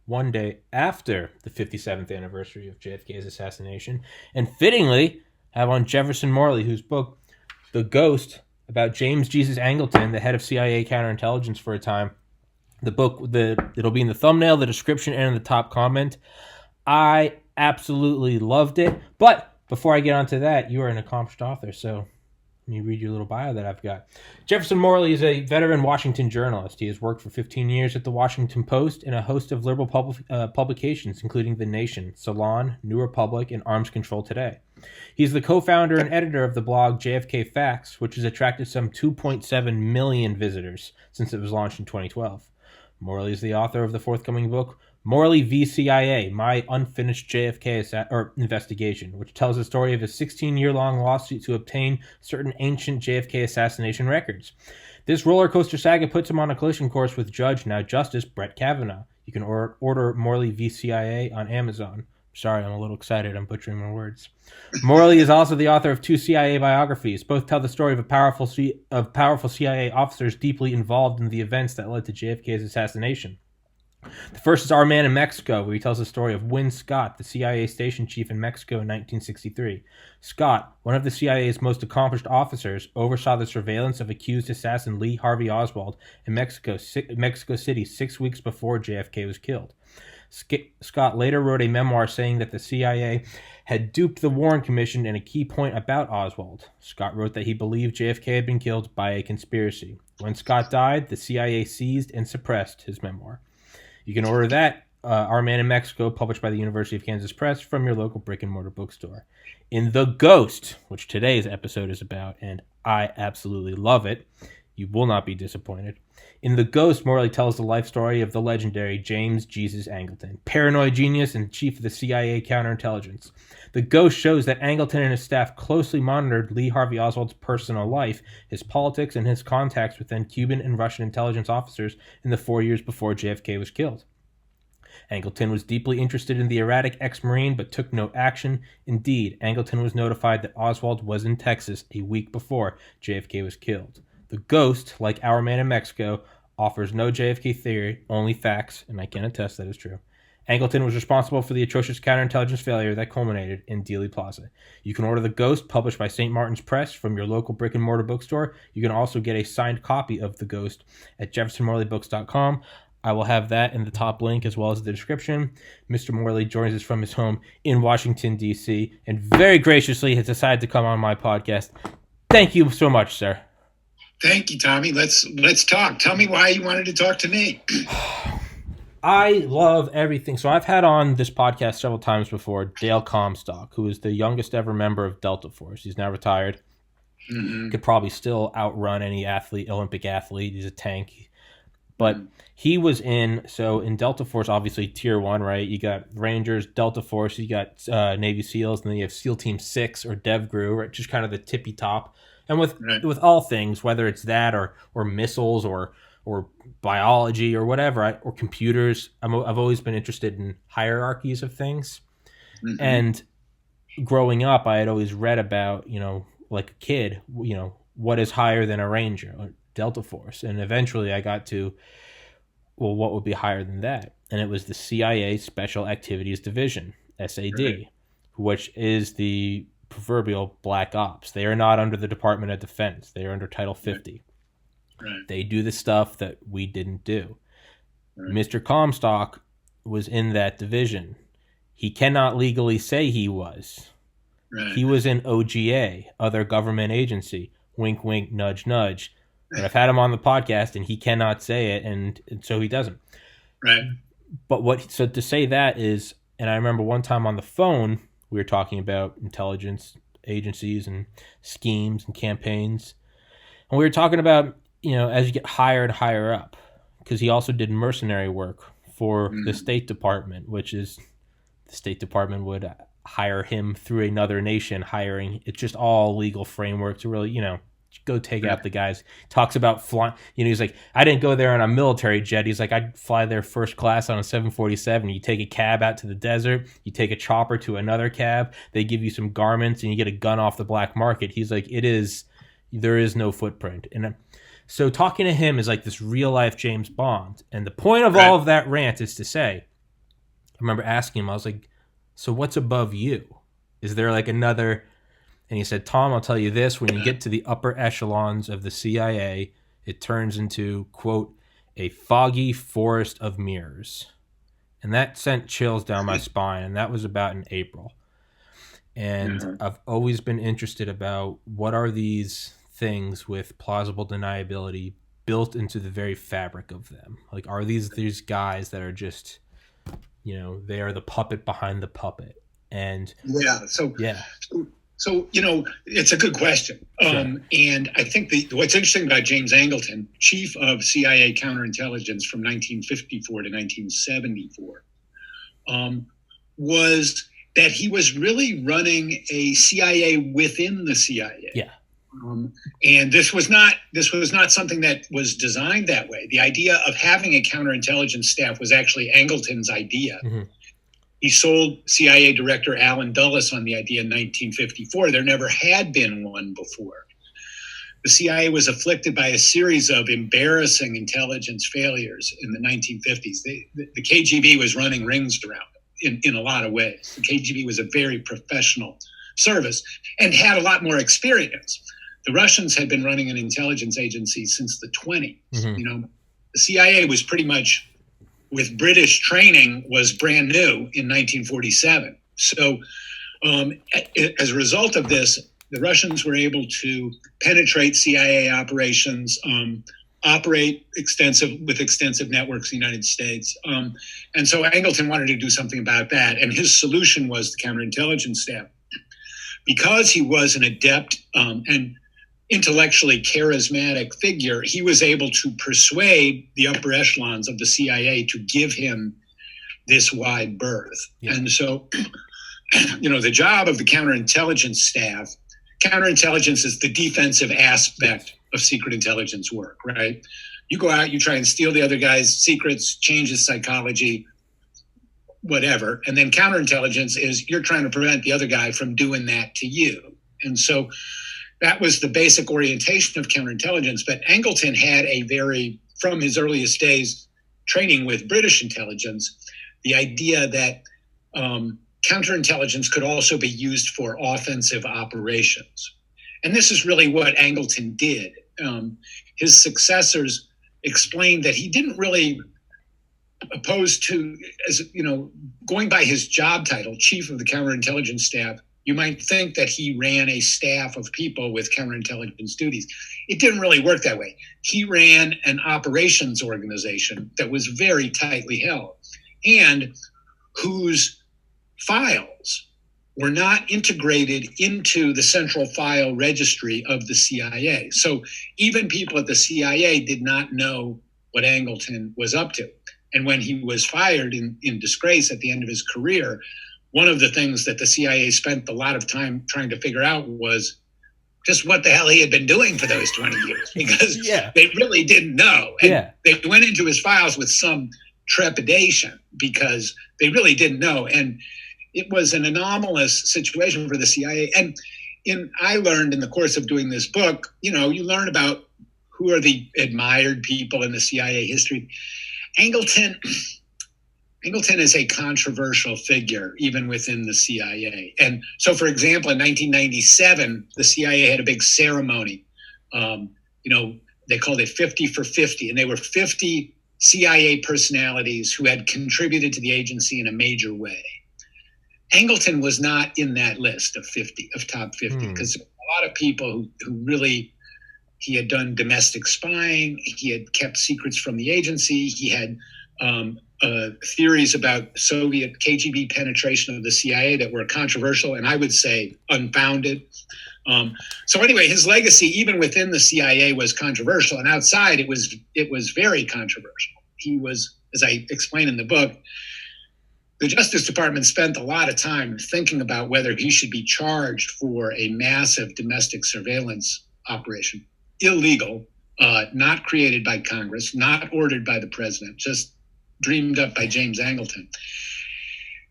one day after the 57th anniversary of JFK's assassination, and fittingly have on Jefferson Morley, whose book, The Ghost, about James Jesus Angleton, the head of CIA counterintelligence for a time. The book, it'll be in the thumbnail, the description, and in the top comment. I absolutely loved it. But before I get onto that, you are an accomplished author, so let me read your little bio that I've got. Jefferson Morley is a veteran Washington journalist. He has worked for 15 years at the Washington Post and a host of liberal publications, including The Nation, Salon, New Republic, and Arms Control Today. He's the co-founder and editor of the blog JFK Facts, which has attracted some 2.7 million visitors since it was launched in 2012. Morley is the author of the forthcoming book, Morley v. CIA, My Unfinished JFK Investigation, which tells the story of a 16-year-long lawsuit to obtain certain ancient JFK assassination records. This roller coaster saga puts him on a collision course with Judge, now Justice, Brett Kavanaugh. You can order Morley v. CIA on Amazon. Sorry, I'm a little excited. I'm butchering my words. Morley is also the author of 2 CIA biographies. Both tell the story of powerful CIA officers deeply involved in the events that led to JFK's assassination. The first is Our Man in Mexico, where he tells the story of Win Scott, the CIA station chief in Mexico in 1963. Scott, one of the CIA's most accomplished officers, oversaw the surveillance of accused assassin Lee Harvey Oswald in Mexico City 6 weeks before JFK was killed. Scott later wrote a memoir saying that the CIA had duped the Warren Commission in a key point about Oswald. Scott wrote that he believed JFK had been killed by a conspiracy. When Scott died, the CIA seized and suppressed his memoir. You can order that, Our Man in Mexico, published by the University of Kansas Press, from your local brick-and-mortar bookstore. In The Ghost, which today's episode is about, and I absolutely love it, you will not be disappointed. In The Ghost, Morley tells the life story of the legendary James Jesus Angleton, paranoid genius and chief of the CIA counterintelligence. The Ghost shows that Angleton and his staff closely monitored Lee Harvey Oswald's personal life, his politics, and his contacts with then Cuban and Russian intelligence officers in the 4 years before JFK was killed. Angleton was deeply interested in the erratic ex-Marine but took no action. Indeed, Angleton was notified that Oswald was in Texas a week before JFK was killed. The Ghost, like Our Man in Mexico, offers no JFK theory, only facts, and I can attest that is true. Angleton was responsible for the atrocious counterintelligence failure that culminated in Dealey Plaza. You can order The Ghost, published by St. Martin's Press, from your local brick-and-mortar bookstore. You can also get a signed copy of The Ghost at jeffersonmorleybooks.com. I will have that in the top link as well as the description. Mr. Morley joins us from his home in Washington, D.C., and very graciously has decided to come on my podcast. Thank you so much, sir. Thank you, Tommy. Let's talk. Tell me why you wanted to talk to me. I love everything. So I've had on this podcast several times before Dale Comstock, who is the youngest ever member of Delta Force. He's now retired. Mm-hmm. Could probably still outrun any Olympic athlete. He's a tank. But he was in Delta Force, obviously Tier 1, right? You got Rangers, Delta Force, you got Navy SEALs, and then you have SEAL Team 6 or DevGru, right? Just kind of the tippy top. And with all things, whether it's that or missiles or biology or whatever, or computers, I've always been interested in hierarchies of things. Mm-hmm. And growing up, I had always read about, like a kid, what is higher than a Ranger, or Delta Force. And eventually I got to, well, what would be higher than that? And it was the CIA Special Activities Division, SAD, right, which is the proverbial black ops. They are not under the Department of Defense. They are under Title 50. Right. They do the stuff that we didn't do. Right. Mr. Comstock was in that division. He cannot legally say he was. Right. He was in OGA, other government agency. Wink, wink, nudge, nudge. But I've had him on the podcast, and he cannot say it, and so he doesn't. Right. But so to say that is, and I remember one time on the phone, we were talking about intelligence agencies and schemes and campaigns. And we were talking about, as you get higher and higher up, because he also did mercenary work for the State Department, which is the State Department would hire him through another nation, it's just all legal framework to really, go take out the guys. Talks about flying, he's like, I didn't go there on a military jet. He's like, I'd fly there first class on a 747. You take a cab out to the desert, you take a chopper to another cab, they give you some garments, and you get a gun off the black market. He's like, there is no footprint. And so talking to him is like this real life James Bond. And the point of all of that rant is to say, remember asking him, I was like, so what's above you? Is there like another? And he said, Tom, I'll tell you this, when you get to the upper echelons of the CIA, it turns into, quote, a foggy forest of mirrors. And that sent chills down my spine. And that was about in April. And I've always been interested about what are these things with plausible deniability built into the very fabric of them? Like, are these guys that are just, they are the puppet behind the puppet? And So, it's a good question. Sure. And I think what's interesting about James Angleton, chief of CIA counterintelligence from 1954 to 1974, was that he was really running a CIA within the CIA. Yeah. And this was not something that was designed that way. The idea of having a counterintelligence staff was actually Angleton's idea. Mm-hmm. He sold CIA Director Allen Dulles on the idea in 1954. There never had been one before. The CIA was afflicted by a series of embarrassing intelligence failures in the 1950s. The KGB was running rings around it in a lot of ways. The KGB was a very professional service and had a lot more experience. The Russians had been running an intelligence agency since the 20s. Mm-hmm. The CIA was pretty much, with British training, was brand new in 1947. So as a result of this, the Russians were able to penetrate CIA operations, operate with extensive networks in the United States. And so Angleton wanted to do something about that. And his solution was the counterintelligence staff. Because he was an adept and intellectually charismatic figure, he was able to persuade the upper echelons of the CIA to give him this wide berth. Yeah. And so, the job of the counterintelligence staff, counterintelligence is the defensive aspect of secret intelligence work, right? You go out, you try and steal the other guy's secrets, change his psychology, whatever. And then counterintelligence is you're trying to prevent the other guy from doing that to you. And so that was the basic orientation of counterintelligence. But Angleton had from his earliest days, training with British intelligence, the idea that counterintelligence could also be used for offensive operations. And this is really what Angleton did. His successors explained that he didn't really, opposed to, going by his job title, chief of the counterintelligence staff, you might think that he ran a staff of people with counterintelligence duties. It didn't really work that way. He ran an operations organization that was very tightly held and whose files were not integrated into the central file registry of the CIA. So even people at the CIA did not know what Angleton was up to. And when he was fired in disgrace at the end of his career, one of the things that the CIA spent a lot of time trying to figure out was just what the hell he had been doing for those 20 years, because they really didn't know. And they went into his files with some trepidation because they really didn't know. And it was an anomalous situation for the CIA. And I learned in the course of doing this book, you learn about who are the admired people in the CIA history. Angleton is a controversial figure, even within the CIA. And so, for example, in 1997, the CIA had a big ceremony. They called it 50 for 50, and they were 50 CIA personalities who had contributed to the agency in a major way. Angleton was not in that list of top 50, because a lot of people who really, he had done domestic spying, he had kept secrets from the agency, he had theories about Soviet KGB penetration of the CIA that were controversial, and I would say unfounded. So anyway, his legacy, even within the CIA, was controversial, and outside it was very controversial. He was, as I explain in the book, the Justice Department spent a lot of time thinking about whether he should be charged for a massive domestic surveillance operation, illegal, not created by Congress, not ordered by the president, just dreamed up by James Angleton.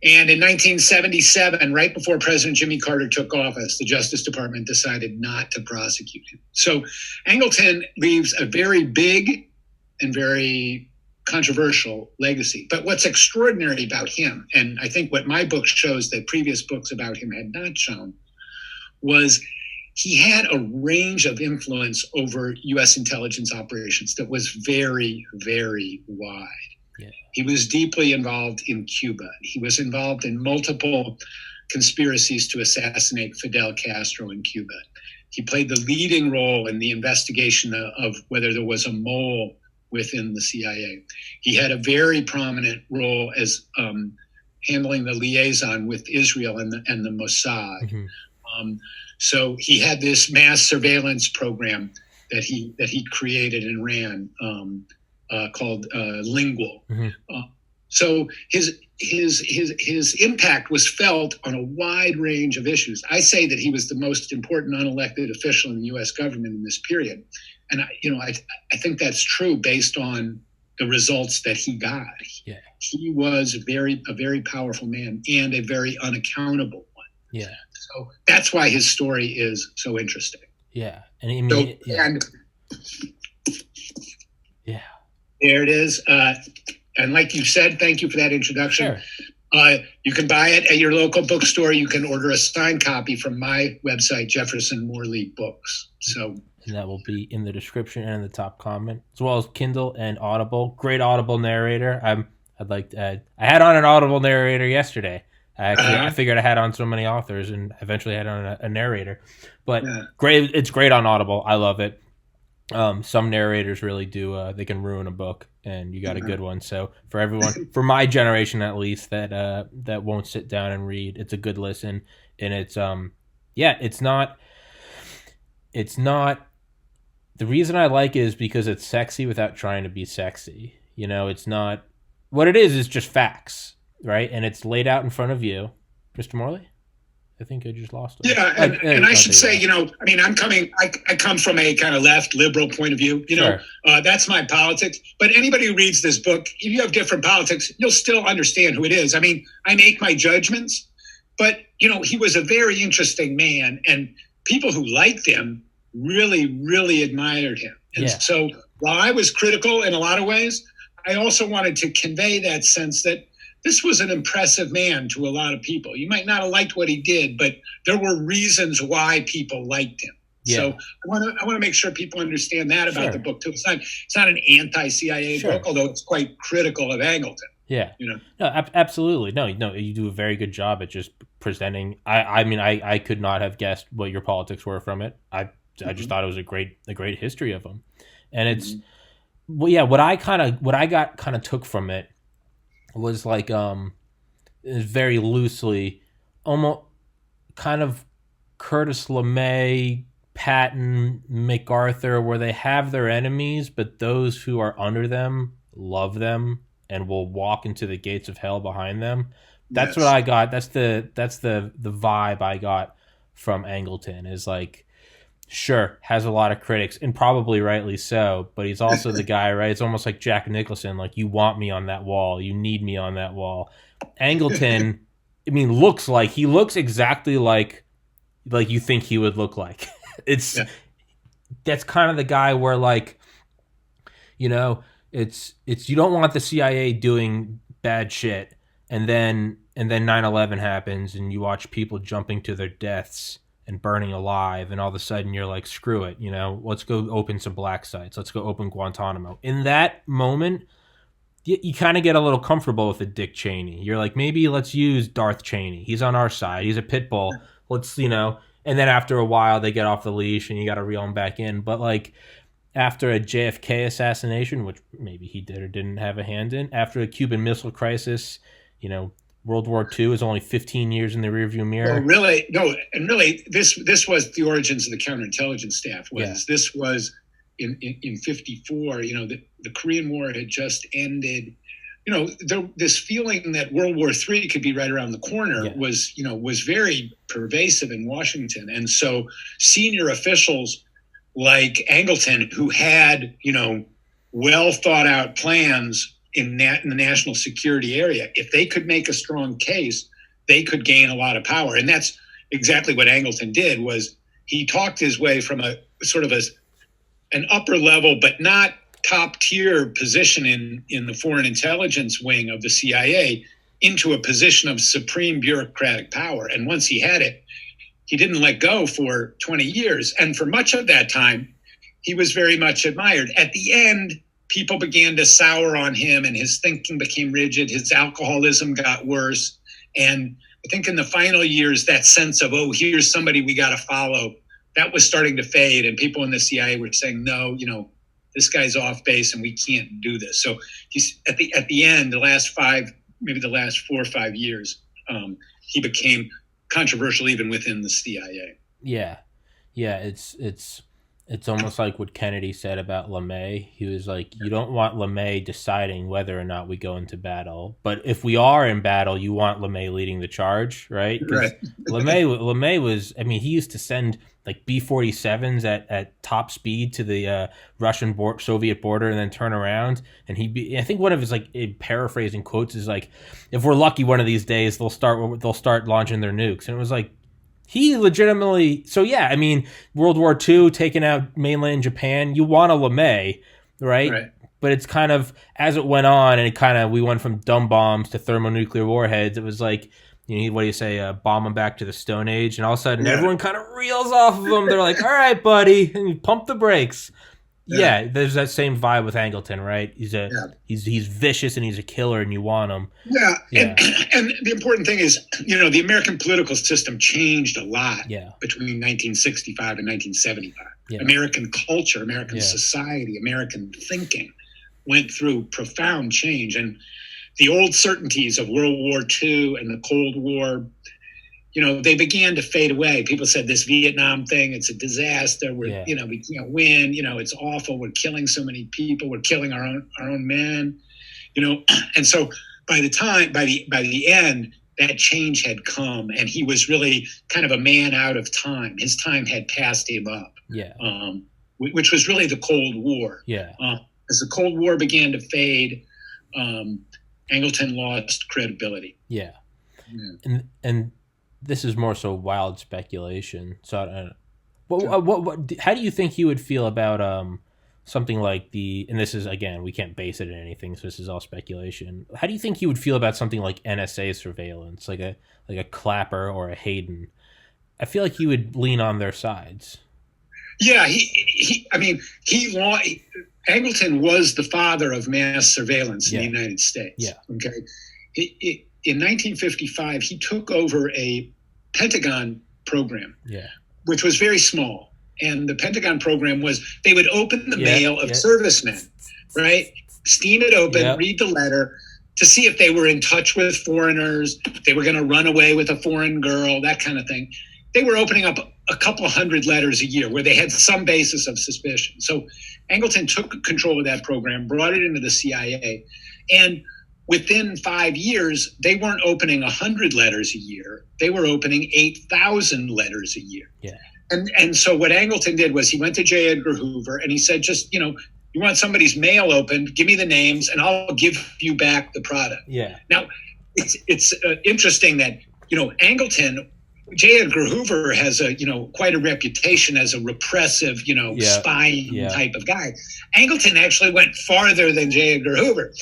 And in 1977, right before President Jimmy Carter took office, the Justice Department decided not to prosecute him. So Angleton leaves a very big and very controversial legacy. But what's extraordinary about him, and I think what my book shows that previous books about him had not shown, was he had a range of influence over U.S. intelligence operations that was very, very wide. Yeah. He was deeply involved in Cuba. He was involved in multiple conspiracies to assassinate Fidel Castro in Cuba. He played the leading role in the investigation of whether there was a mole within the CIA. He had a very prominent role as handling the liaison with Israel and the Mossad. Mm-hmm. So he had this mass surveillance program that he created and ran called Lingual. Mm-hmm. So his impact was felt on a wide range of issues. I say that he was the most important unelected official in the U.S. government in this period, and I think that's true based on the results that he got. Yeah. He was a very powerful man and a very unaccountable one. Yeah. So that's why his story is so interesting. Yeah, and I mean, yeah. There it is. And like you said, thank you for that introduction. Sure. You can buy it at your local bookstore. You can order a signed copy from my website, Jefferson Morley Books. So, and that will be in the description and in the top comment, as well as Kindle and Audible. Great Audible narrator. I'd like to add. I had on an Audible narrator yesterday. I figured I had on so many authors, and eventually had on a narrator. But great, it's great on Audible. I love it. Some narrators really do. They can ruin a book, and you got a good one. So for everyone, for my generation at least, that won't sit down and read, it's a good listen. And it's it's not. The reason I like it is because it's sexy without trying to be sexy. It's not. What it is just facts, right? And it's laid out in front of you, Mr. Morley. I think I just lost him. Yeah, and I should say, I come from a kind of left liberal point of view. Sure. That's my politics. But anybody who reads this book, if you have different politics, you'll still understand who it is. I mean, I make my judgments, but he was a very interesting man, and people who liked him really, really admired him. And so while I was critical in a lot of ways, I also wanted to convey that sense that this was an impressive man to a lot of people. You might not have liked what he did, but there were reasons why people liked him. Yeah. So I want to make sure people understand that about the book too. It's not an anti-CIA book, although it's quite critical of Angleton. Yeah. No, absolutely. No, you do a very good job at just presenting. I could not have guessed what your politics were from it. I just thought it was a great history of him, and it's what I got took from it was like very loosely, almost kind of Curtis LeMay, Patton, MacArthur, where they have their enemies, but those who are under them love them and will walk into the gates of hell behind them. That's what I got. That's the vibe I got from Angleton, is like, sure, has a lot of critics, and probably rightly so, but he's also the guy, right? It's almost like Jack Nicholson, like, you want me on that wall, you need me on that wall. Angleton, looks exactly like you think he would look like. That's kind of the guy where, like, it's you don't want the CIA doing bad shit, and then 9/11 happens, and you watch people jumping to their deaths and burning alive, and all of a sudden you're like, screw it, let's go open some black sites, let's go open Guantanamo. In that moment, you kind of get a little comfortable with a Dick Cheney. You're like, maybe let's use Darth Cheney. He's on our side. He's a pit bull. Let's, and then after a while they get off the leash and you got to reel them back in. But like after a JFK assassination, which maybe he did or didn't have a hand in, after a Cuban Missile Crisis, World War II is only 15 years in the rearview mirror. This was the origins of the counterintelligence staff. This was in 54. The Korean War had just ended. This feeling that World War III could be right around the corner was very pervasive in Washington, and so senior officials like Angleton, who had well thought out plans in the national security area, if they could make a strong case, they could gain a lot of power. And that's exactly what Angleton did. Was he talked his way from a sort of an upper level, but not top tier position in the foreign intelligence wing of the CIA into a position of supreme bureaucratic power. And once he had it, he didn't let go for 20 years. And for much of that time, he was very much admired. At the end, people began to sour on him and his thinking became rigid. His alcoholism got worse. And I think in the final years, that sense of, oh, here's somebody we got to follow, that was starting to fade. And people in the CIA were saying, no, this guy's off base and we can't do this. So he's at the end, the last 4 or 5 years, he became controversial even within the CIA. Yeah. It's almost like what Kennedy said about LeMay. He was like, you don't want LeMay deciding whether or not we go into battle. But if we are in battle, you want LeMay leading the charge, right? Right. LeMay was, he used to send like B-47s at top speed to the Russian Soviet border and then turn around. And I think one of his paraphrasing quotes is like, if we're lucky one of these days, they'll start launching their nukes. And it was like, he legitimately, World War II, taking out mainland Japan, you want a LeMay, right? But it's kind of, as it went on, and we went from dumb bombs to thermonuclear warheads, it was like, what do you say, bomb them back to the Stone Age, and all of a sudden everyone kind of reels off of them. They're like, all right, buddy, and you pump the brakes. Yeah, there's that same vibe with Angleton, right? He's vicious and he's a killer, and you want him. Yeah. And the important thing is, the American political system changed a lot between 1965 and 1975. Yeah. American culture, American society, American thinking went through profound change, and the old certainties of World War II and the Cold War, they began to fade away. People said this Vietnam thing, it's a disaster. We can't win. It's awful. We're killing so many people. We're killing our own men. And so by the end, that change had come, and he was really kind of a man out of time. His time had passed him up. Which was really the Cold War. As the Cold War began to fade, Angleton lost credibility. And this is more so wild speculation. So, how do you think he would feel about something like and this is, again, we can't base it in anything, so this is all speculation. How do you think he would feel about something like NSA surveillance, like a Clapper or a Hayden? I feel like he would lean on their sides. Yeah, Angleton was the father of mass surveillance in the United States. Okay. In 1955, he took over a Pentagon program, which was very small. And the Pentagon program was, they would open the mail of servicemen, right? Steam it open, read the letter to see if they were in touch with foreigners, if they were going to run away with a foreign girl, that kind of thing. They were opening up a couple hundred letters a year where they had some basis of suspicion. So Angleton took control of that program, brought it into the CIA, and within 5 years, they weren't opening 100 letters a year. They were opening 8,000 letters a year. And so what Angleton did was he went to J. Edgar Hoover and he said, just, you want somebody's mail opened, give me the names and I'll give you back the product. Now, it's interesting that, Angleton, J. Edgar Hoover has quite a reputation as a repressive, spying type of guy. Angleton actually went farther than J. Edgar Hoover.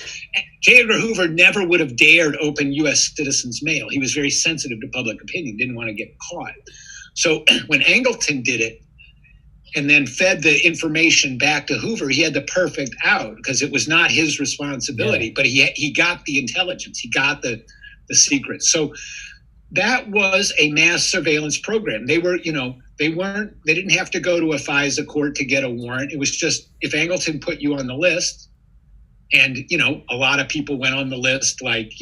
J. Edgar Hoover never would have dared open U.S. citizens' mail. He was very sensitive to public opinion, didn't want to get caught. So when Angleton did it and then fed the information back to Hoover, he had the perfect out because it was not his responsibility, but he got the intelligence, he got the secrets. So that was a mass surveillance program. They were, they didn't have to go to a FISA court to get a warrant. It was just, if Angleton put you on the list, and, a lot of people went on the list, like,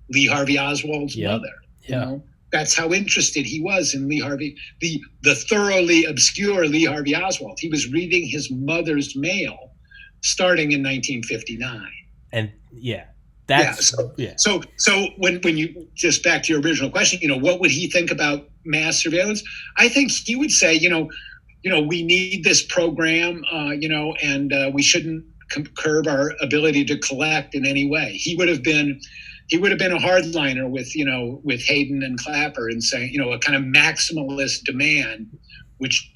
Lee Harvey Oswald's mother, that's how interested he was in Lee Harvey, the thoroughly obscure Lee Harvey Oswald. He was reading his mother's mail starting in 1959. And So when you, just back to your original question, what would he think about mass surveillance? I think he would say, we need this program, and we shouldn't curb our ability to collect in any way. He would have been a hardliner with Hayden and Clapper and saying, a kind of maximalist demand, which,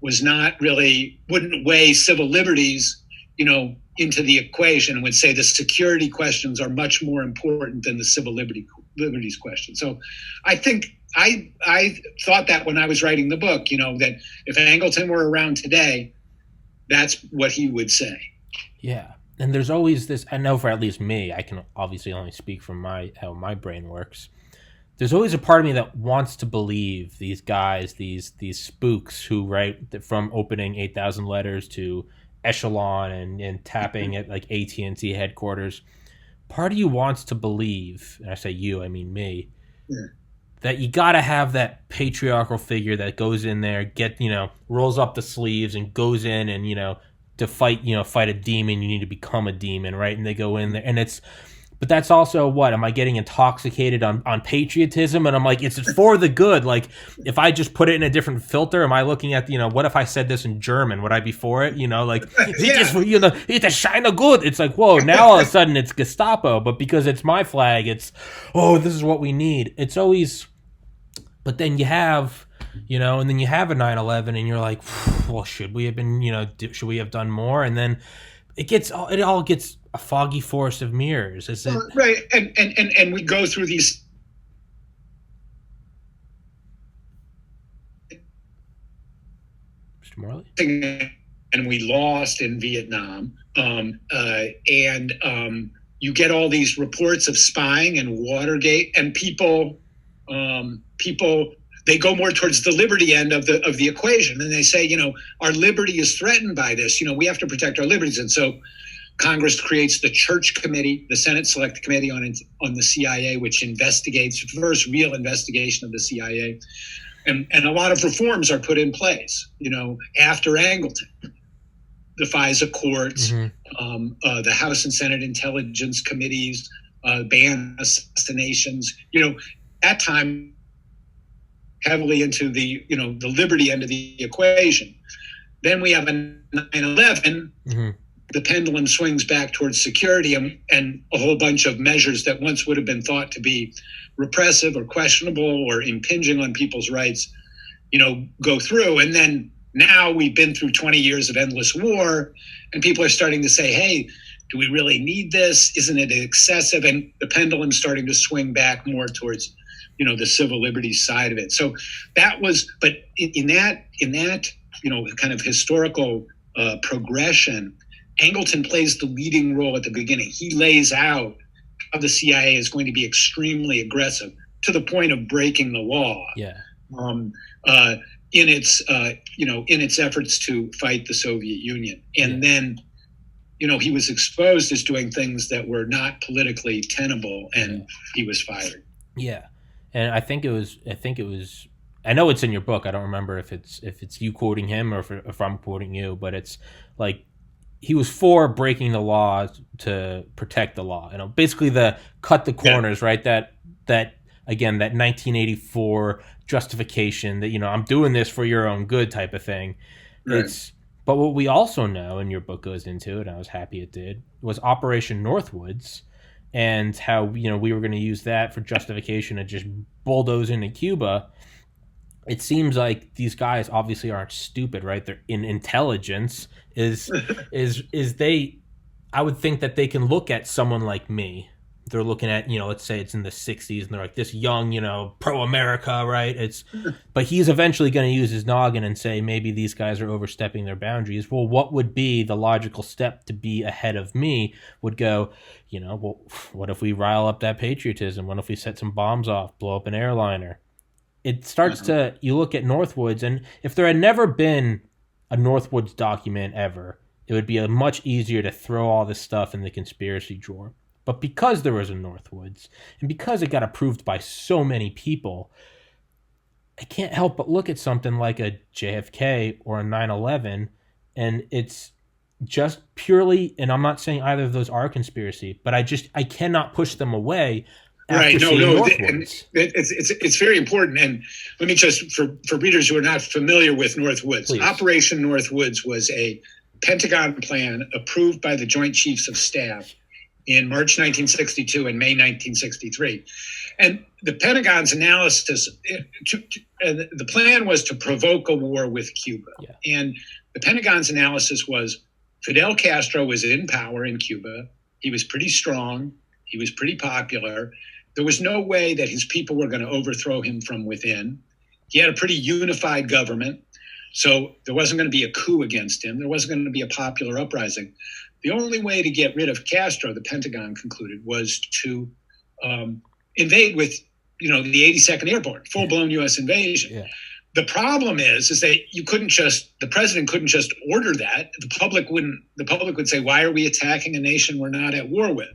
was not really, wouldn't weigh civil liberties into the equation and would say the security questions are much more important than the civil liberties question. So I think I thought that when I was writing the book, that if Angleton were around today, that's what he would say. Yeah. And there's always this, I know for at least me, I can obviously only speak from how my brain works. There's always a part of me that wants to believe these guys, these spooks who write from opening 8,000 letters to Echelon and tapping at like AT&T headquarters. Part of you wants to believe, and I say you, I mean me, that you got to have that patriarchal figure that goes in there, rolls up the sleeves and goes in and, to fight a demon, you need to become a demon, right? And they go in there, and but that's also what, am I getting intoxicated on patriotism? And I'm like, it's for the good. Like, if I just put it in a different filter, am I looking at, what if I said this in German? Would I be for it? It's a shine of good. It's like, whoa, now all of a sudden it's Gestapo, but because it's my flag, it's, this is what we need. It's always, but then you have, and then you have a 9/11 and you're like, well, should we have been, should we have done more? And then it all gets a foggy forest of mirrors. Is it right? And we go through these. Mr. Morley? And we lost in Vietnam. You get all these reports of spying and Watergate, and people they go more towards the liberty end of the equation, and they say, our liberty is threatened by this. We have to protect our liberties, and so Congress creates the Church Committee, the Senate Select Committee on the CIA, which investigates the first real investigation of the CIA, and a lot of reforms are put in place. After Angleton, the FISA courts, the House and Senate Intelligence Committees, ban assassinations. At time, heavily into the liberty end of the equation. Then we have a 9/11. The pendulum swings back towards security, and a whole bunch of measures that once would have been thought to be repressive or questionable or impinging on people's rights, go through. And then now we've been through 20 years of endless war, and people are starting to say, hey, do we really need this? Isn't it excessive? And the pendulum's starting to swing back more towards the civil liberties side of it. So that was, but in that kind of historical progression, Angleton plays the leading role at the beginning. He lays out how the CIA is going to be extremely aggressive to the point of breaking the law. Yeah. In its efforts to fight the Soviet Union, and then he was exposed as doing things that were not politically tenable, and he was fired. Yeah. And I think it was. I know it's in your book. I don't remember if it's you quoting him or if I'm quoting you. But it's like he was for breaking the law to protect the law. Basically the cut the corners, right? That again, that 1984 justification that I'm doing this for your own good type of thing. Right. But what we also know, and your book goes into it, and I was happy it did, was Operation Northwoods. And how we were going to use that for justification of just bulldoze into Cuba. It seems like these guys obviously aren't stupid, right? They're in intelligence. Is they? I would think that they can look at someone like me. They're looking at let's say it's in the 60s, and they're like this young pro-America, right? But he's eventually going to use his noggin and say maybe these guys are overstepping their boundaries. Well, what would be the logical step to be ahead of me? Would go, well, what if we rile up that patriotism? What if we set some bombs off, blow up an airliner? It starts to, you look at Northwoods, and if there had never been a Northwoods document ever, it would be much easier to throw all this stuff in the conspiracy drawer. But because there was a Northwoods, and because it got approved by so many people, I can't help but look at something like a JFK or a 9/11, and it's just purely, and I'm not saying either of those are conspiracy, but I cannot push them away. Right. No. It's very important. And let me just, for readers who are not familiar with Northwoods, please. Operation Northwoods was a Pentagon plan approved by the Joint Chiefs of Staff in March 1962 and May 1963. And the Pentagon's analysis, the plan was to provoke a war with Cuba. Yeah. And the Pentagon's analysis was Fidel Castro was in power in Cuba. He was pretty strong. He was pretty popular. There was no way that his people were going to overthrow him from within. He had a pretty unified government. So there wasn't going to be a coup against him. There wasn't going to be a popular uprising. The only way to get rid of Castro, the Pentagon concluded, was to invade with, the 82nd Airborne, full-blown U.S. invasion. Yeah. The problem is that the president couldn't just order that. The public would say, why are we attacking a nation we're not at war with?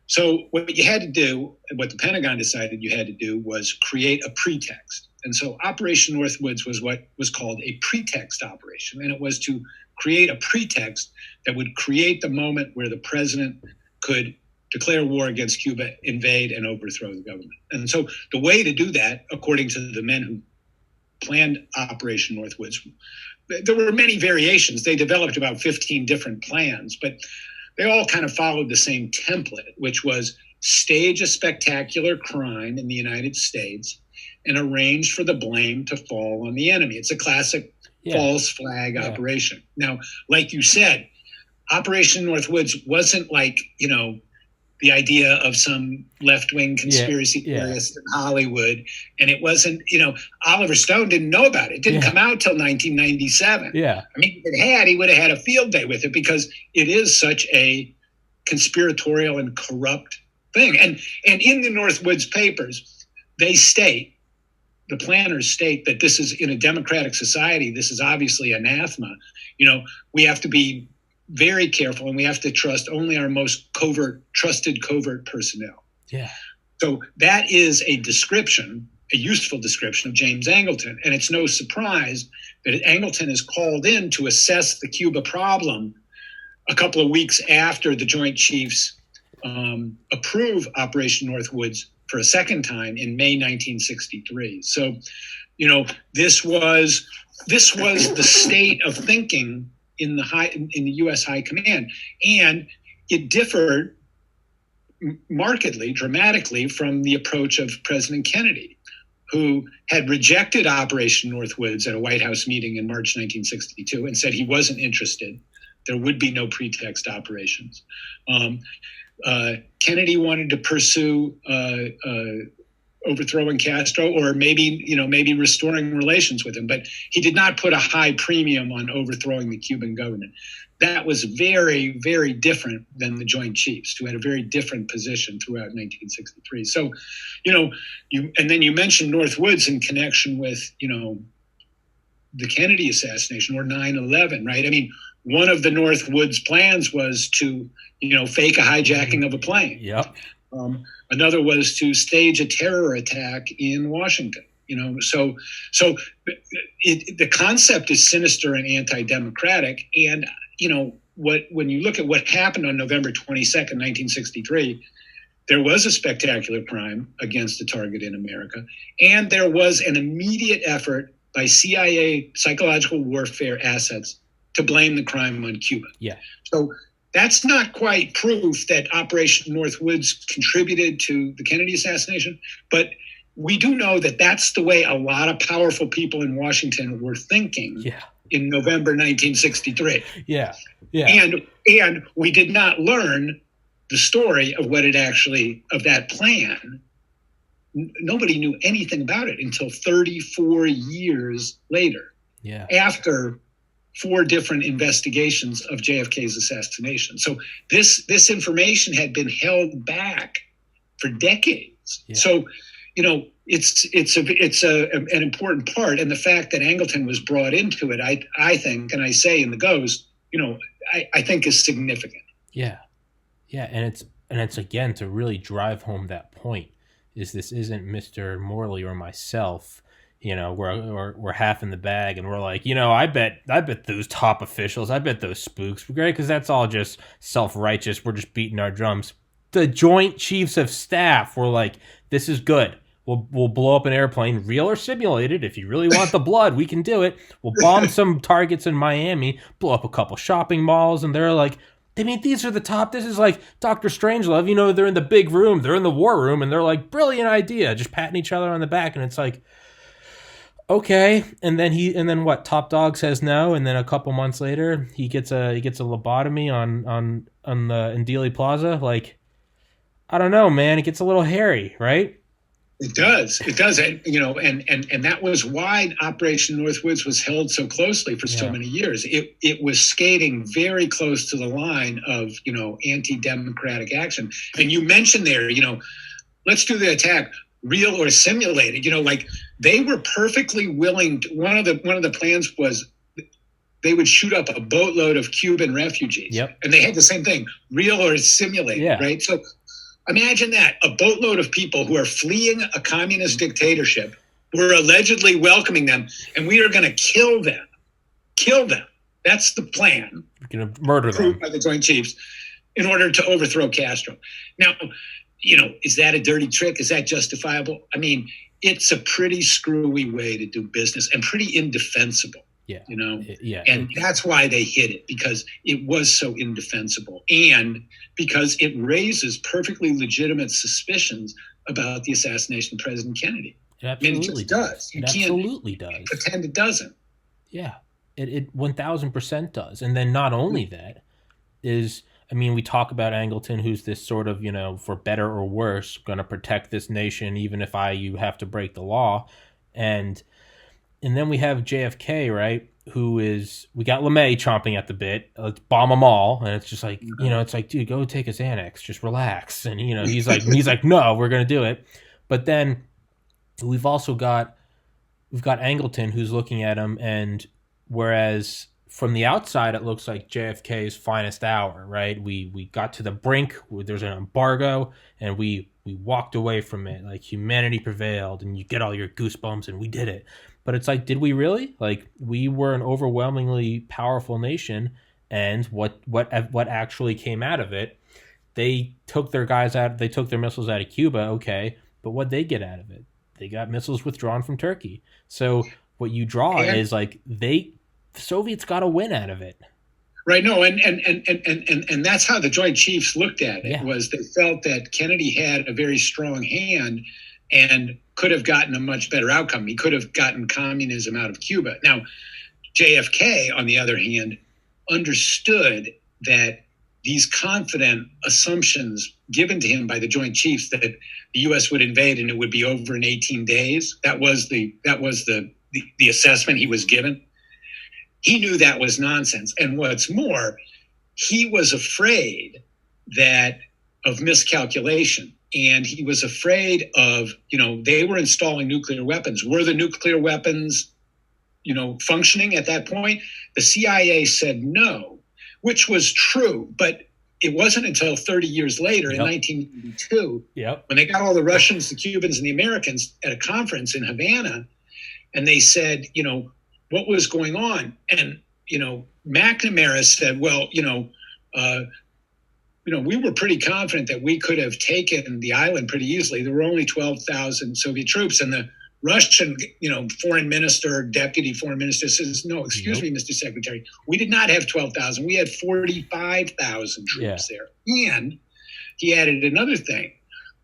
So what you had to do, what the Pentagon decided you had to do, was create a pretext. And so Operation Northwoods was what was called a pretext operation. And it was to create a pretext that would create the moment where the president could declare war against Cuba, invade, and overthrow the government. And so the way to do that, according to the men who planned Operation Northwoods, there were many variations. They developed about 15 different plans, but they all kind of followed the same template, which was stage a spectacular crime in the United States and arrange for the blame to fall on the enemy. It's a classic false flag operation. Now, like you said, Operation Northwoods wasn't like, the idea of some left-wing conspiracy theorist in Hollywood. And it wasn't, Oliver Stone didn't know about it. It didn't come out till 1997. Yeah. I mean, if it had, he would have had a field day with it because it is such a conspiratorial and corrupt thing. And in the Northwoods papers, the planners state that this is, in a democratic society, this is obviously anathema. We have to be very careful, and we have to trust only our most trusted covert personnel. Yeah. So that is a useful description of James Angleton. And it's no surprise that Angleton is called in to assess the Cuba problem a couple of weeks after the Joint Chiefs approve Operation Northwoods for a second time in May 1963. So, this was the state of thinking in the U.S. High Command, and it differed markedly, dramatically from the approach of President Kennedy, who had rejected Operation Northwoods at a White House meeting in March 1962 and said he wasn't interested. There would be no pretext operations. Kennedy wanted to pursue overthrowing Castro, or maybe restoring relations with him, but he did not put a high premium on overthrowing the Cuban government. That was very, very different than the Joint Chiefs, who had a very different position throughout 1963. So, you mentioned Northwoods in connection with, the Kennedy assassination or 9/11, right? I mean, one of the Northwoods plans was to, fake a hijacking of a plane. Yep. Another was to stage a terror attack in Washington. So the concept is sinister and anti-democratic. And when you look at what happened on November 22nd, 1963, there was a spectacular crime against a target in America, and there was an immediate effort by CIA psychological warfare assets to blame the crime on Cuba. Yeah. So that's not quite proof that Operation Northwoods contributed to the Kennedy assassination, but we do know that that's the way a lot of powerful people in Washington were thinking in November 1963. Yeah. And we did not learn the story of of that plan. Nobody knew anything about it until 34 years later. Yeah. After 4 different investigations of JFK's assassination. So this information had been held back for decades. Yeah. So, it's an important part. And the fact that Angleton was brought into it, I think, and I say in the Ghost, I think is significant. Yeah. Yeah. And it's again, to really drive home that point, this isn't Mr. Morley or myself. We're half in the bag, and we're like, I bet those top officials, I bet those spooks were great, because that's all just self-righteous. We're just beating our drums. The Joint Chiefs of Staff were like, this is good. We'll blow up an airplane, real or simulated. If you really want the blood, we can do it. We'll bomb some targets in Miami, blow up a couple shopping malls, and they're like, these are the top. This is like Dr. Strangelove. They're in the big room. They're in the war room, and they're like, brilliant idea. Just patting each other on the back, and it's like, Okay, and then what? Top Dog says no, and then a couple months later, he gets a lobotomy on the in Dealey Plaza. Like, I don't know, man. It gets a little hairy, right? It does, and and that was why Operation Northwoods was held so closely for so Yeah. many years. It was skating very close to the line of anti-democratic action. And you mentioned there, let's do the attack, real or simulated. Like they were perfectly willing. One of the plans was they would shoot up a boatload of Cuban refugees. Yep. And they had the same thing, real or simulated, Yeah. right? So imagine that, a boatload of people who are fleeing a communist dictatorship. We're allegedly welcoming them, and we are going to kill them. Kill them. That's the plan. We're gonna murder them Approved by the Joint Chiefs in order to overthrow Castro. Now, is that a dirty trick? Is that justifiable? I mean, it's a pretty screwy way to do business and pretty indefensible. Yeah. Yeah. And that's why they hit it, because it was so indefensible and because it raises perfectly legitimate suspicions about the assassination of President Kennedy. It absolutely does. It absolutely does. Pretend it doesn't. Yeah. It 1000% does. And then not only that is, I mean, we talk about Angleton, who's this sort of, for better or worse, going to protect this nation, even if you have to break the law. And then we have JFK, right? We got LeMay chomping at the bit. Let's bomb them all. And it's just like, it's like, dude, go take a Xanax, just relax. And, he's like, no, we're going to do it. But then we've got Angleton who's looking at him. And whereas from the outside, it looks like JFK's finest hour, right? We got to the brink. There's an embargo and we walked away from it. Like humanity prevailed and you get all your goosebumps and we did it. But it's like, did we really? Like, we were an overwhelmingly powerful nation, and what actually came out of it? They took their guys out. They took their missiles out of Cuba, okay, but what they get out of it? They got missiles withdrawn from Turkey. So what you draw is like the Soviets got a win out of it. Right. No, and that's how the Joint Chiefs looked at it. Yeah. Was they felt that Kennedy had a very strong hand and could have gotten a much better outcome. He could have gotten communism out of Cuba. Now, JFK, on the other hand, understood that these confident assumptions given to him by the Joint Chiefs that the U.S. would invade and it would be over in 18 days. That was the assessment he was given. He knew that was nonsense. And what's more, he was afraid of miscalculation. And he was afraid of, they were installing nuclear weapons. Were the nuclear weapons, functioning at that point? The CIA said no, which was true. But it wasn't until 30 years later, in 1982, when they got all the Russians, the Cubans, and the Americans at a conference in Havana, and they said, what was going on? And, McNamara said, well, we were pretty confident that we could have taken the island pretty easily. There were only 12,000 Soviet troops. And the Russian, foreign minister, deputy foreign minister says, no, excuse me, Mr. Secretary, we did not have 12,000. We had 45,000 troops there. And he added another thing,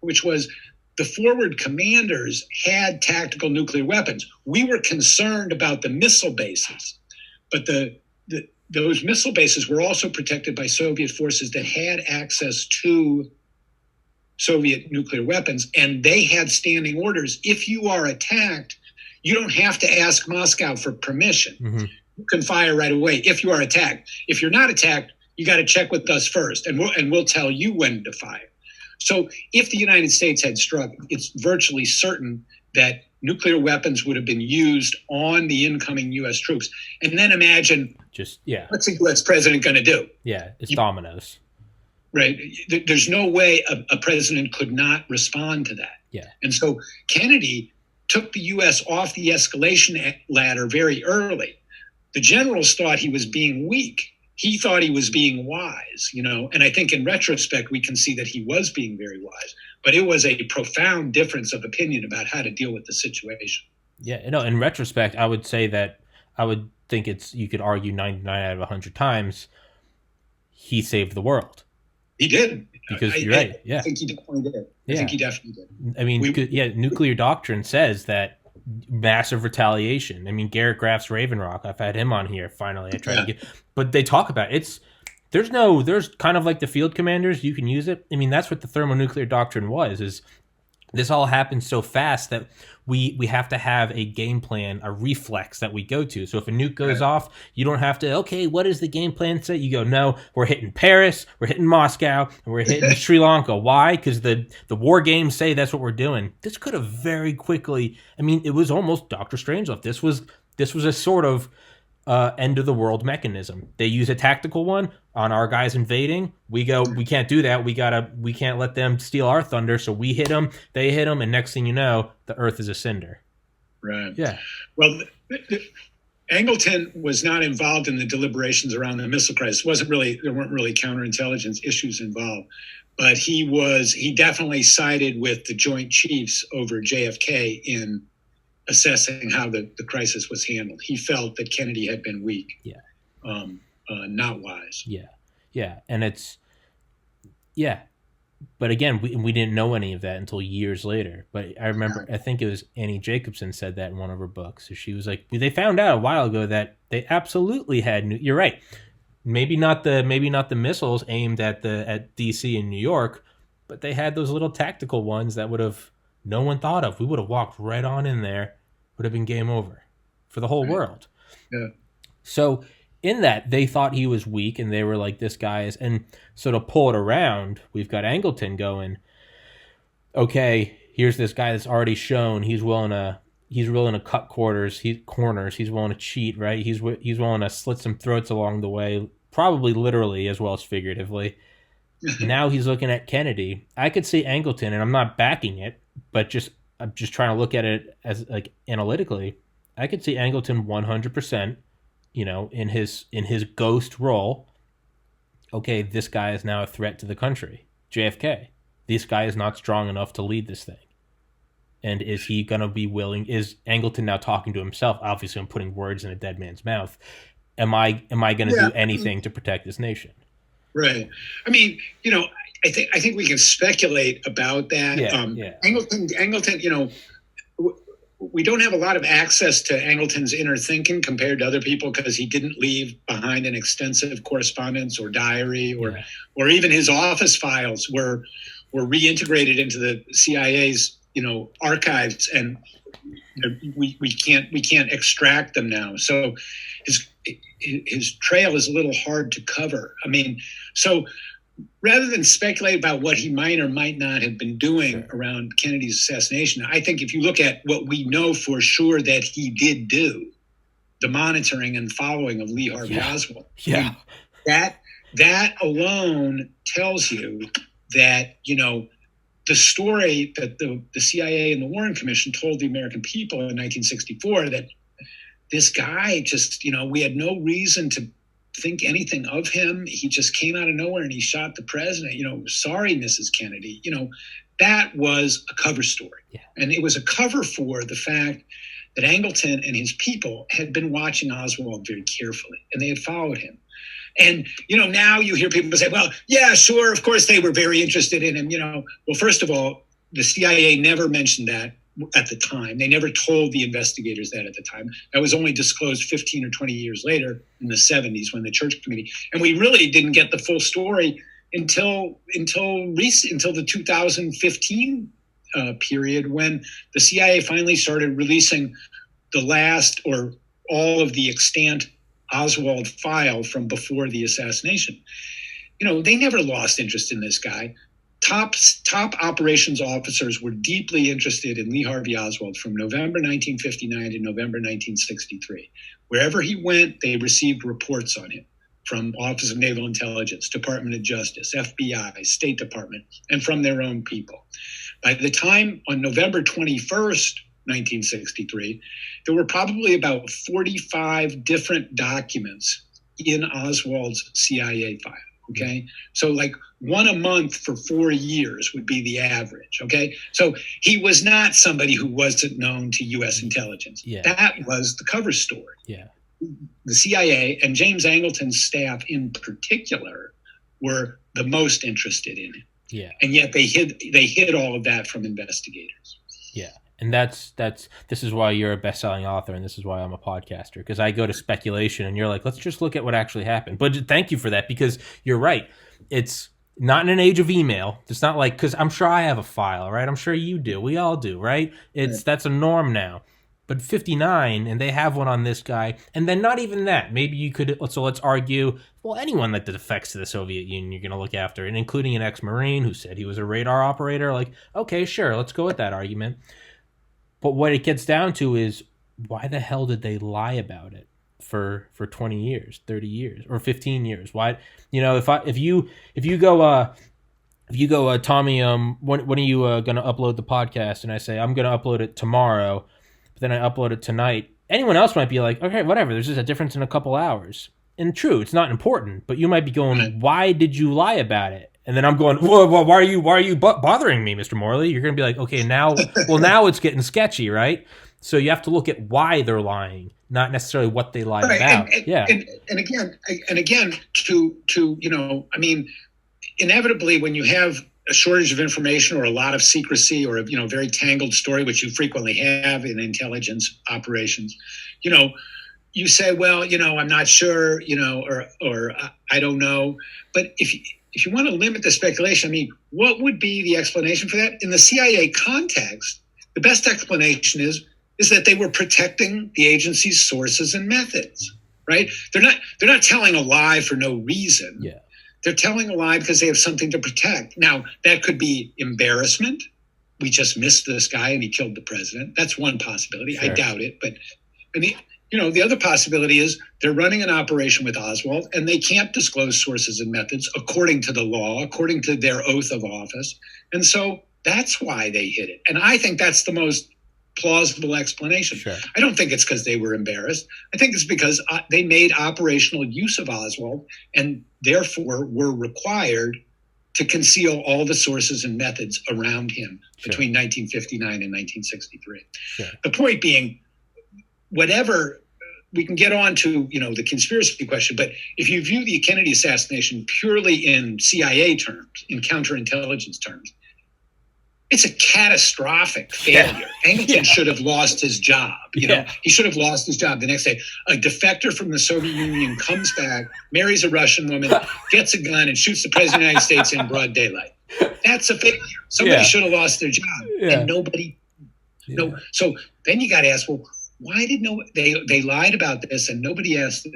which was the forward commanders had tactical nuclear weapons. We were concerned about the missile bases, but those missile bases were also protected by Soviet forces that had access to Soviet nuclear weapons, and they had standing orders. If you are attacked, you don't have to ask Moscow for permission. Mm-hmm. You can fire right away if you are attacked. If you're not attacked, you got to check with us first, and we'll tell you when to fire. So if the United States had struck, it's virtually certain that nuclear weapons would have been used on the incoming U.S. troops. And then imagine, what's the U.S. president going to do? Yeah, it's dominoes. Right. There's no way a president could not respond to that. Yeah. And so Kennedy took the U.S. off the escalation ladder very early. The generals thought he was being weak. He thought he was being wise, and I think in retrospect, we can see that he was being very wise, but it was a profound difference of opinion about how to deal with the situation. Yeah, no, in retrospect, I would say that I would think you could argue 99 out of 100 times he saved the world. He did. Because you're right. Yeah. I think he definitely did. I think he definitely did. I mean, nuclear doctrine says that massive retaliation. I mean, Garrett Graff's Raven Rock. I've had him on here. Finally, I tried to get, but they talk about it. There's kind of like the field commanders. You can use it. I mean, that's what the thermonuclear doctrine was. Is this all happens so fast that we have to have a game plan, a reflex that we go to. So if a nuke goes off, you don't have to, okay, what is the game plan say? You go, no, we're hitting Paris, we're hitting Moscow, and we're hitting Sri Lanka. Why? Because the war games say that's what we're doing. This could have very quickly, I mean, it was almost Dr. Strangelove. This was a sort of end of the world mechanism. They use a tactical one on our guys invading. We go, we can't do that. We can't let them steal our thunder. So we hit them, they hit them, and next thing you know, the earth is a cinder. Right. Yeah. Well, Angleton was not involved in the deliberations around the missile crisis. There weren't really counterintelligence issues involved, but he definitely sided with the Joint Chiefs over JFK in assessing how the crisis was handled. He felt that Kennedy had been weak, not wise. But again, we didn't know any of that until years later. But I remember, I think it was Annie Jacobson said that in one of her books. So she was like, they found out a while ago that they absolutely had. You're right. Maybe not the missiles aimed at DC and New York, but they had those little tactical ones that no one thought of. We would have walked right on in there. Would have been game over for the whole world. Yeah. So in that, they thought he was weak, and they were like, this guy is. And so to pull it around, we've got Angleton going, okay, here's this guy that's already shown he's willing to cut corners. He's willing to cheat, right? He's willing to slit some throats along the way, probably literally as well as figuratively. Now he's looking at Kennedy. I could see Angleton, and I'm not backing it, but I'm just trying to look at it as like analytically. I could see Angleton 100%, in his ghost role. Okay, this guy is now a threat to the country. JFK. This guy is not strong enough to lead this thing. And is he going to be willing? Is Angleton now talking to himself? Obviously, I'm putting words in a dead man's mouth. Am I going to do anything to protect this nation? Right. I mean, I think we can speculate about that. Angleton, we don't have a lot of access to Angleton's inner thinking compared to other people because he didn't leave behind an extensive correspondence or diary or even his office files were reintegrated into the CIA's archives, and we can't extract them now. So his trail is a little hard to cover. I mean, so rather than speculate about what he might or might not have been doing around Kennedy's assassination, I think if you look at what we know for sure that he did do, the monitoring and following of Lee Harvey Oswald, that alone tells you that, the story that the CIA and the Warren Commission told the American people in 1964, that this guy just, we had no reason to think anything of him. He just came out of nowhere and he shot the president. Sorry, Mrs. Kennedy. That was a cover story. Yeah. And it was a cover for the fact that Angleton and his people had been watching Oswald very carefully, and they had followed him. And, now you hear people say, well, yeah, sure, of course they were very interested in him. Well, first of all, the CIA never mentioned that at the time. They never told the investigators that at the time. That was only disclosed 15 or 20 years later in the 70s when the Church Committee, and we really didn't get the full story until the 2015 period, when the CIA finally started releasing the last or all of the extant Oswald file from before the assassination. They never lost interest in this guy. Top operations officers were deeply interested in Lee Harvey Oswald from November 1959 to November 1963. Wherever he went, they received reports on him from Office of Naval Intelligence, Department of Justice, FBI, State Department, and from their own people. By the time on November 21st, 1963, there were probably about 45 different documents in Oswald's CIA file. Okay. So like one a month for 4 years would be the average. Okay. So he was not somebody who wasn't known to U.S. intelligence. Yeah. That was the cover story. Yeah. The CIA and James Angleton's staff in particular were the most interested in him. Yeah. And yet they hid all of that from investigators. Yeah. And this is why you're a best-selling author, and this is why I'm a podcaster, because I go to speculation and you're like, let's just look at what actually happened. But thank you for that, because you're right. It's not in an age of email. It's not like, because I'm sure I have a file, right? I'm sure you do. We all do, right? That's a norm now. But 59, and they have one on this guy, and then not even that. Maybe you could, so let's argue, well, anyone that defects to the Soviet Union, you're going to look after, and including an ex-Marine who said he was a radar operator. Like, okay, sure, let's go with that argument. But what it gets down to is, why the hell did they lie about it for 20 years, 30 years, or 15 years? Why, if you go, Tommy, when are you going to upload the podcast? And I say, I'm going to upload it tomorrow, but then I upload it tonight. Anyone else might be like, okay, whatever, there's just a difference in a couple hours. And true, it's not important, but you might be going, why did you lie about it? And then I'm going, whoa, why are you bothering me, Mr. Morley? You're going to be like, okay, now it's getting sketchy, right? So you have to look at why they're lying, not necessarily what they lied about. And again, I mean, inevitably, when you have a shortage of information or a lot of secrecy or a very tangled story, which you frequently have in intelligence operations, you say, well, I'm not sure, or I don't know. But if you want to limit the speculation, I mean, what would be the explanation for that? In the CIA context, the best explanation is that they were protecting the agency's sources and methods, right? They're not telling a lie for no reason. Yeah. They're telling a lie because they have something to protect. Now, that could be embarrassment. We just missed this guy and he killed the president. That's one possibility. Sure. I doubt it, but the other possibility is they're running an operation with Oswald and they can't disclose sources and methods according to the law, according to their oath of office. And so that's why they hid it. And I think that's the most plausible explanation. Sure. I don't think it's because they were embarrassed. I think it's because they made operational use of Oswald and therefore were required to conceal all the sources and methods around him between 1959 and 1963. Sure. The point being, whatever, we can get on to, the conspiracy question, but if you view the Kennedy assassination purely in CIA terms, in counterintelligence terms, it's a catastrophic failure. Angleton should have lost his job. He should have lost his job the next day. A defector from the Soviet Union comes back, marries a Russian woman, gets a gun, and shoots the president of the United States in broad daylight. That's a failure. Somebody should have lost their job, and nobody. No. So then you got to ask, well, why did they lied about this and nobody lost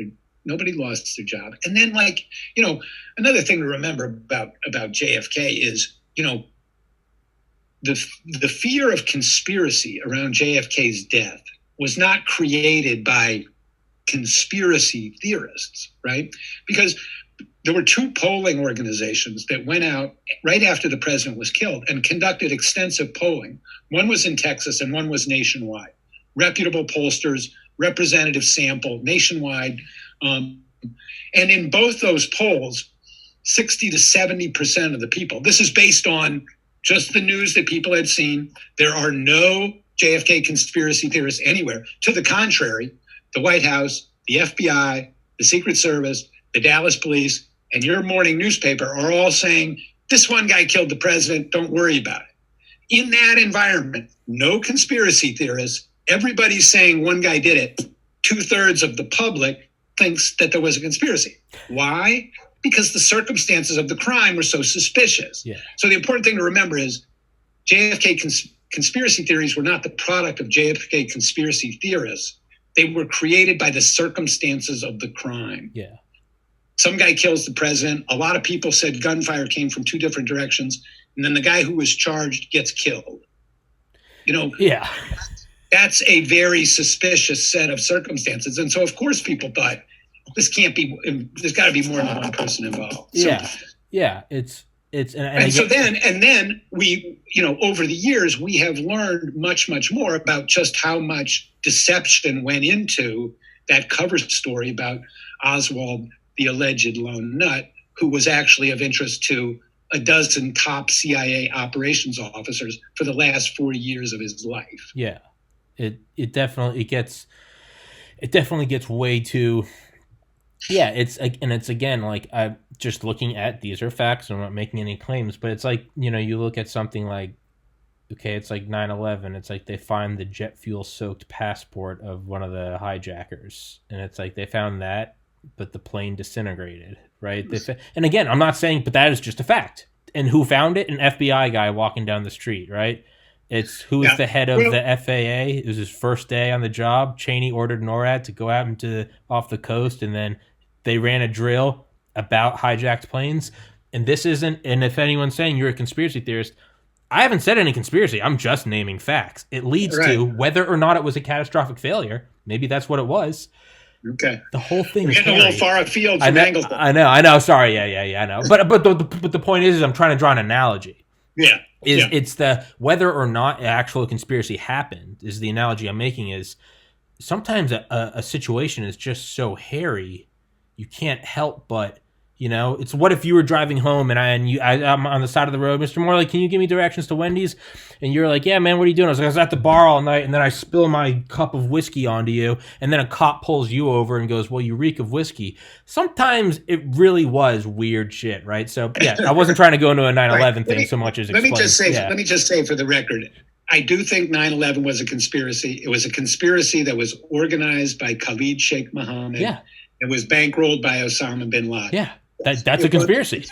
their job? And then, another thing to remember about JFK is, the fear of conspiracy around JFK's death was not created by conspiracy theorists, right? Because there were two polling organizations that went out right after the president was killed and conducted extensive polling. One was in Texas and one was nationwide. Reputable pollsters, representative sample, nationwide. And in both those polls, 60 to 70% of the people, this is based on just the news that people had seen. There are no JFK conspiracy theorists anywhere. To the contrary, the White House, the FBI, the Secret Service, the Dallas police, and your morning newspaper are all saying, this one guy killed the president, don't worry about it. In that environment, no conspiracy theorists, everybody's saying one guy did it. 2/3 of the public thinks that there was a conspiracy. Why? Because the circumstances of the crime were so suspicious. Yeah. So the important thing to remember is JFK conspiracy theories were not the product of JFK conspiracy theorists. They were created by the circumstances of the crime. Yeah. Some guy kills the president. A lot of people said gunfire came from two different directions. And then the guy who was charged gets killed. Yeah. That's a very suspicious set of circumstances. And so, of course, people thought, there's got to be more than one person involved. So, and then we, over the years, we have learned much, much more about just how much deception went into that cover story about Oswald, the alleged lone nut, who was actually of interest to a dozen top CIA operations officers for the last 40 years of his life. Yeah, it definitely gets way too. Yeah, it's again, like, I'm just looking at, these are facts. I'm not making any claims, but it's like, you look at something like okay, it's like 9/11. It's like they find the jet fuel soaked passport of one of the hijackers, and it's like they found that, but the plane disintegrated, right? And again, I'm not saying, but that is just a fact. And who found it? An FBI guy walking down the street, right? It's who is the head of the FAA. It was his first day on the job. Cheney ordered NORAD to go out off the coast, and then they ran a drill about hijacked planes. And this isn't, and if anyone's saying you're a conspiracy theorist, I haven't said any conspiracy. I'm just naming facts. It leads to whether or not it was a catastrophic failure. Maybe that's what it was. Okay. The whole thing is getting a little far afield from Angleton. I know. Sorry. Yeah, I know. But the point is I'm trying to draw an analogy. Yeah. It's the whether or not an actual conspiracy happened is the analogy I'm making. Is sometimes a situation is just so hairy you can't help but, it's what if you were driving home and I'm on the side of the road, Mr. Morley, can you give me directions to Wendy's? And you're like, yeah, man, what are you doing? I was at the bar all night, and then I spill my cup of whiskey onto you, and then a cop pulls you over and goes, well, you reek of whiskey. Sometimes it really was weird shit, right? So, yeah, I wasn't trying to go into a 9/11 thing so much as explain. Let me just say for the record, I do think 9/11 was a conspiracy. It was a conspiracy that was organized by Khalid Sheikh Mohammed. Yeah. It was bankrolled by Osama bin Laden. Yeah. That's a conspiracy.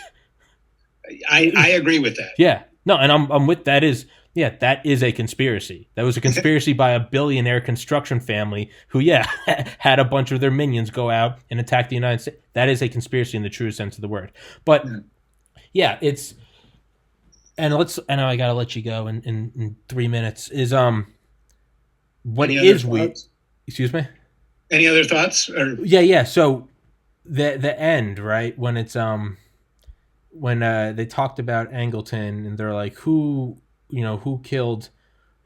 I agree with that. Yeah. No, and I'm with that is a conspiracy. That was a conspiracy by a billionaire construction family who, had a bunch of their minions go out and attack the United States. That is a conspiracy in the true sense of the word. But it's and I know I gotta let you go in 3 minutes. Is what is weird? Excuse me? Any other thoughts? Or Yeah. So the end, right, when it's when they talked about Angleton and they're like, who killed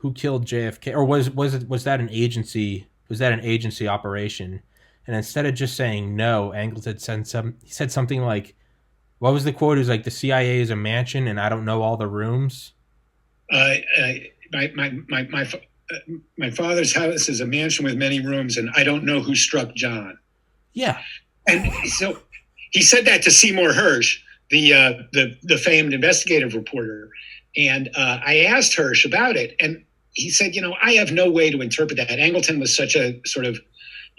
JFK, or was that an agency? Was that an agency operation? And instead of just saying no, Angleton said something like, what was the quote? It was like, the CIA is a mansion and I don't know all the rooms. My father's house is a mansion with many rooms, and I don't know who struck John. Yeah. And so he said that to Seymour Hersh, the famed investigative reporter. And I asked Hersh about it, and he said, I have no way to interpret that. Angleton was such a sort of,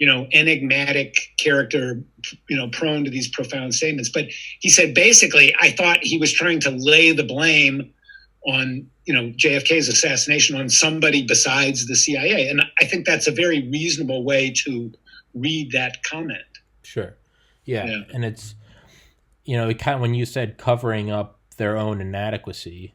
enigmatic character, prone to these profound statements. But he said, basically, I thought he was trying to lay the blame on, JFK's assassination on somebody besides the CIA. And I think that's a very reasonable way to read that comment. Sure. Yeah. And it's, it kind of, when you said covering up their own inadequacy,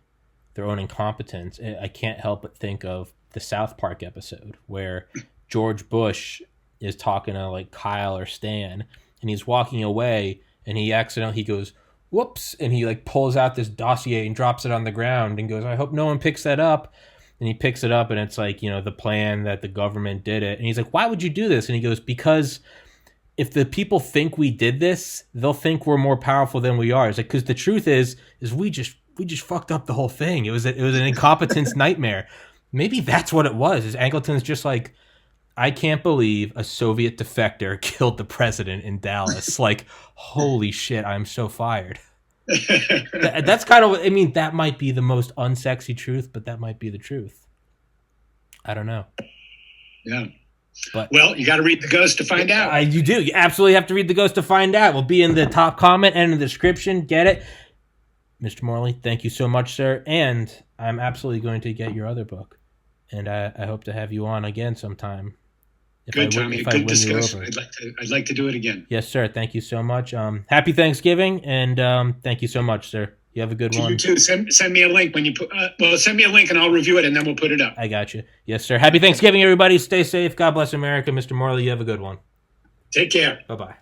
their own incompetence, I can't help but think of the South Park episode where George Bush is talking to like Kyle or Stan, and he's walking away and he goes, whoops. And he like pulls out this dossier and drops it on the ground and goes, I hope no one picks that up. And he picks it up and it's like, the plan that the government did it. And he's like, why would you do this? And he goes, because if the people think we did this, they'll think we're more powerful than we are. It's like, because the truth is we just fucked up the whole thing. It was an incompetence nightmare. Maybe that's what it was. Is Angleton's just like, I can't believe a Soviet defector killed the president in Dallas. Like, holy shit, I'm so fired. That's kind of, that might be the most unsexy truth, but that might be the truth. I don't know. Yeah. But, well, you got to read The Ghost to find out. You do. You absolutely have to read The Ghost to find out. We'll be in the top comment and in the description. Get it? Mr. Morley, thank you so much, sir. And I'm absolutely going to get your other book. And I hope to have you on again sometime. Good, Tommy. Good discussion. I'd like to do it again. Yes, sir. Thank you so much. Happy Thanksgiving, and thank you so much, sir. You have a good one. You too. Send me a link when you put. Send me a link and I'll review it, and then we'll put it up. I got you. Yes, sir. Happy Thanksgiving, everybody. Stay safe. God bless America. Mr. Morley, you have a good one. Take care. Bye-bye.